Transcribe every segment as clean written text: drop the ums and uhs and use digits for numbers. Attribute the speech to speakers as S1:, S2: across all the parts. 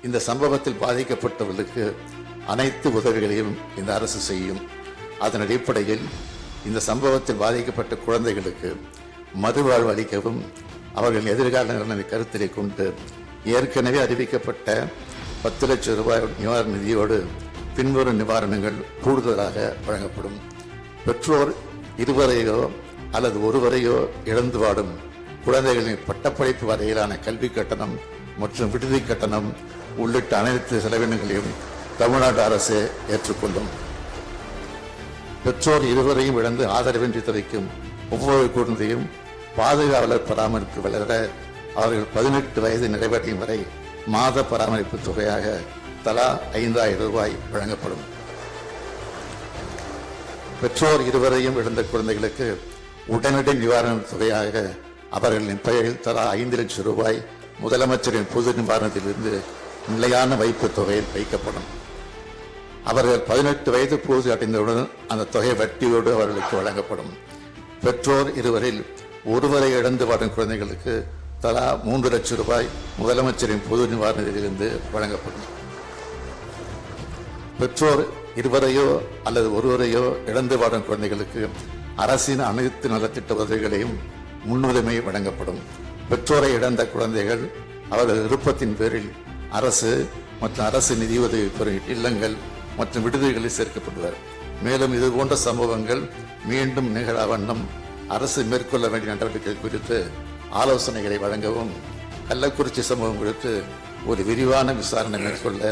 S1: இந்த சம்பவத்தில் பாதிக்கப்பட்டவர்களுக்கு அனைத்து உதவிகளையும் இந்த அரசு செய்யும். அதன் அடிப்படையில் இந்த சம்பவத்தில் பாதிக்கப்பட்ட குழந்தைகளுக்கு மறுவாழ்வு அளிக்கவும் அவர்கள் எதிர்கால நலனை கருத்திலே கொண்டு ஏற்கனவே அறிவிக்கப்பட்ட 10 லட்சம் ரூபாய் நிவாரண நிதியோடு பின்வரும் நிவாரணங்கள் கூடுதலாக வழங்கப்படும். பெற்றோர் இருவரையோ அல்லது ஒருவரையோ இழந்து வாடும் குழந்தைகளின் பட்டப்படிப்பு வரையிலான கல்வி கட்டணம் மற்றும் விடுதி கட்டணம் உள்ளிட்ட அனைத்து செலவினங்களையும் தமிழ்நாடு அரசு ஏற்றுக்கொள்ளும். பெற்றோர் இருவரையும் இழந்து ஆதரவின்றி தவிக்கும் ஒவ்வொரு குழந்தையும் பாதுகாவலர் பராமரிப்பு வளர அவர்கள் 18 வயது நிறைவடையும் வரை மாத பராமரிப்பு தொகையாக தலா 5000 ரூபாய் வழங்கப்படும். பெற்றோர் இருவரையும் இழந்த குழந்தைகளுக்கு உடனடி நிவாரண தொகையாக அவர்களின் பெயரில் தலா 5 லட்சம் ரூபாய் முதலமைச்சரின் பொது நிவாரணத்திலிருந்து நிலையான வைப்பு தொகையில் வைக்கப்படும். அவர்கள் 18 வயது பூர்த்தி அடைந்தவுடன் அந்த தொகை வட்டியோடு அவர்களுக்கு வழங்கப்படும். பெற்றோர் இருவரில் ஒருவரை இழந்து வாடும் குழந்தைகளுக்கு தலா 3 லட்சம் ரூபாய் முதலமைச்சரின் பொது நிவாரணத்திலிருந்து வழங்கப்படும். பெற்றோர் இருவரையோ அல்லது ஒருவரையோ இழந்து வாடும் குழந்தைகளுக்கு அரசின் அனைத்து நலத்திட்ட உதவிகளையும் முன்னுரிமை வழங்கப்படும். பெற்றோரை இழந்த குழந்தைகள் அவர்கள் விருப்பத்தின் பேரில் அரசு மற்றும் அரசு நிதியுதவி பெறும் இல்லங்கள் மற்றும் விடுதிகளில் சேர்க்கப்படுவர். மேலும் இதுபோன்ற சம்பவங்கள் மீண்டும் நிகழ வண்ணம் அரசு மேற்கொள்ள வேண்டிய நடவடிக்கைகள் குறித்து ஆலோசனைகளை வழங்கவும் கள்ளக்குறிச்சி சம்பவம் குறித்து ஒரு விரிவான விசாரணை மேற்கொள்ள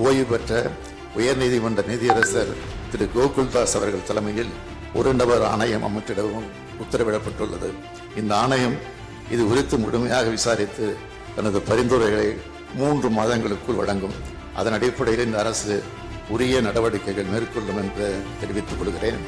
S1: ஓய்வு பெற்ற உயர்நீதிமன்ற நீதியரசர் திரு கோகுல்தாஸ் அவர்கள் தலைமையில் ஒரு நபர் ஆணையம் அமைத்திடவும் உத்தரவிடப்பட்டுள்ளது. இந்த ஆணையம் இது குறித்து முழுமையாக விசாரித்து தனது பரிந்துரைகளை 3 மாதங்களுக்குள் வழங்கும். அதன் அடிப்படையில் இந்த அரசு உரிய நடவடிக்கைகள் மேற்கொள்ளும் என்று தெரிவித்துக் கொள்கிறேன்.